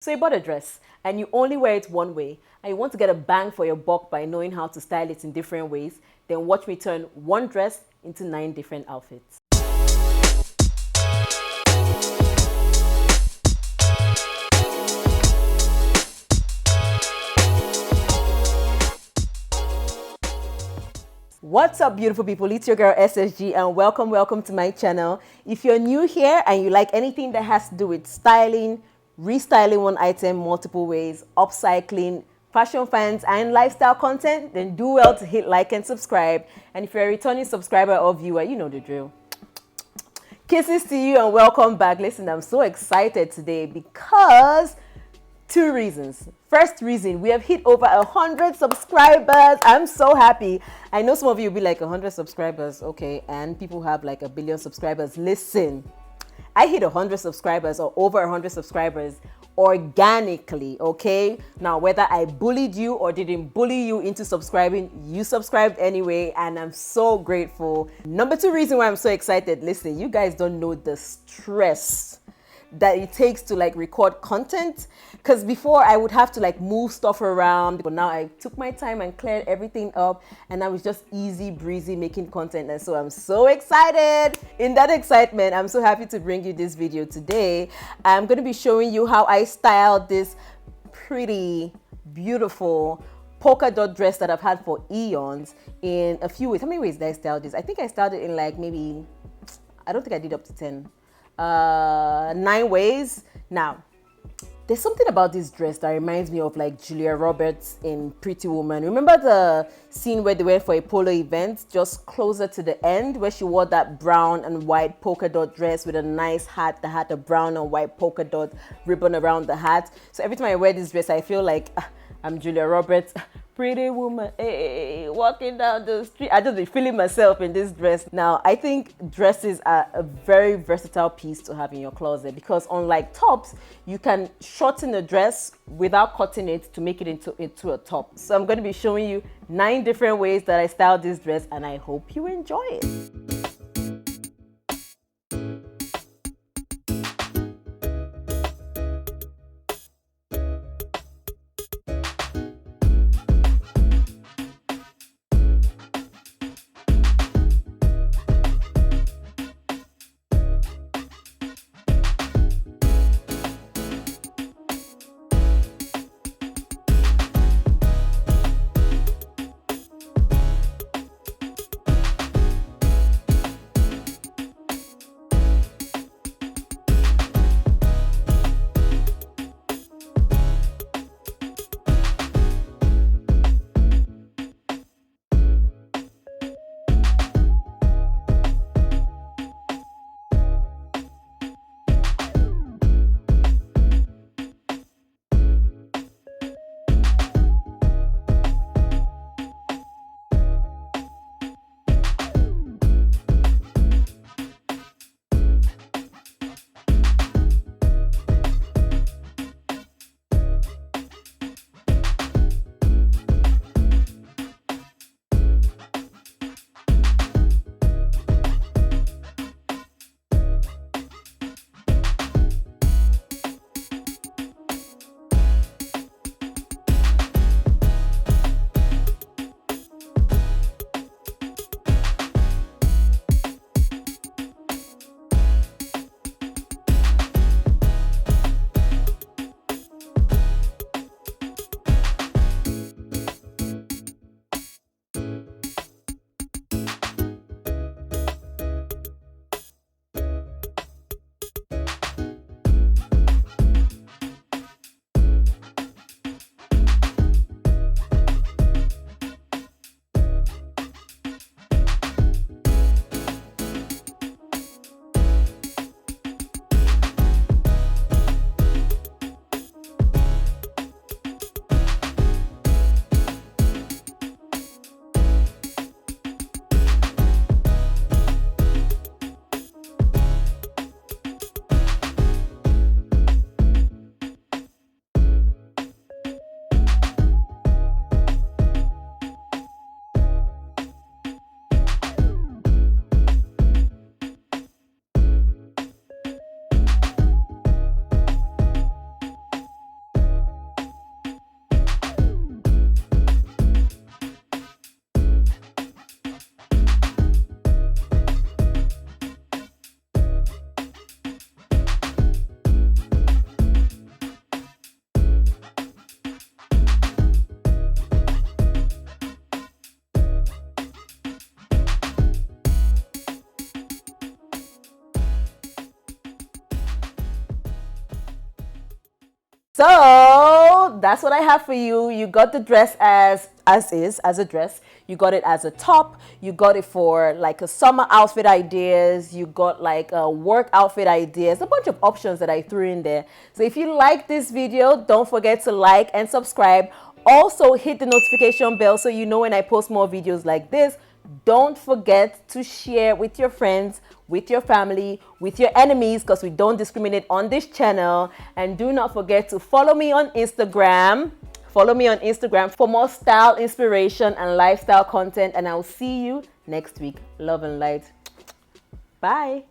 So you bought a dress and you only wear it one way and you want to get a bang for your buck by knowing how to style it in different ways, then watch me turn one dress into 9 different outfits. What's up, beautiful people? It's your girl SSG and welcome to my channel. If you're new here and you like anything that has to do with styling, restyling one item multiple ways, upcycling, fashion finds and lifestyle content, then do well to hit like and subscribe. And if you're a returning subscriber or viewer, you know the drill. Kisses to you and welcome back. Listen, I'm so excited today because 2 reasons. First reason, we have hit over 100 subscribers. I'm so happy. I know some of you will be like 100 subscribers, okay, and people have like 1 billion subscribers. Listen, I hit 100 subscribers or over 100 subscribers organically, okay? Now, whether I bullied you or didn't bully you into subscribing, you subscribed anyway, and I'm so grateful. Number 2 reason why I'm so excited, listen, you guys don't know the stress that it takes to like record content, because before I would have to like move stuff around, but now I took my time and cleared everything up and I was just easy breezy making content. And so I'm so excited. In that excitement, I'm so happy to bring you this video today. I'm going to be showing you how I styled this pretty beautiful polka dot dress that I've had for eons in a few ways. How many ways did I style this? I think I styled it in like maybe, I don't think I did up to 10. 9 ways. Now, there's something about this dress that reminds me of like Julia Roberts in Pretty Woman. Remember the scene where they went for a polo event, just closer to the end, where she wore that brown and white polka dot dress with a nice hat that had a brown and white polka dot ribbon around the hat. So every time I wear this dress, I feel like I'm Julia Roberts, Pretty Woman, hey, walking down the street. I just be feeling myself in this dress. Now, I think dresses are a very versatile piece to have in your closet because unlike tops, you can shorten a dress without cutting it to make it into a top. So I'm going to be showing you 9 different ways that I styled this dress and I hope you enjoy it. So that's what I have for you. You got the dress as a dress. You got it as a top. You got it for like a summer outfit ideas. You got like a work outfit ideas. A bunch of options that I threw in there. So if you like this video, don't forget to like and subscribe. Also hit the notification bell so you know when I post more videos like this. Don't forget to share with your friends, with your family, with your enemies, because we don't discriminate on this channel. And do not forget to follow me on Instagram. Follow me on Instagram for more style, inspiration, and lifestyle content. And I'll see you next week. Love and light. Bye.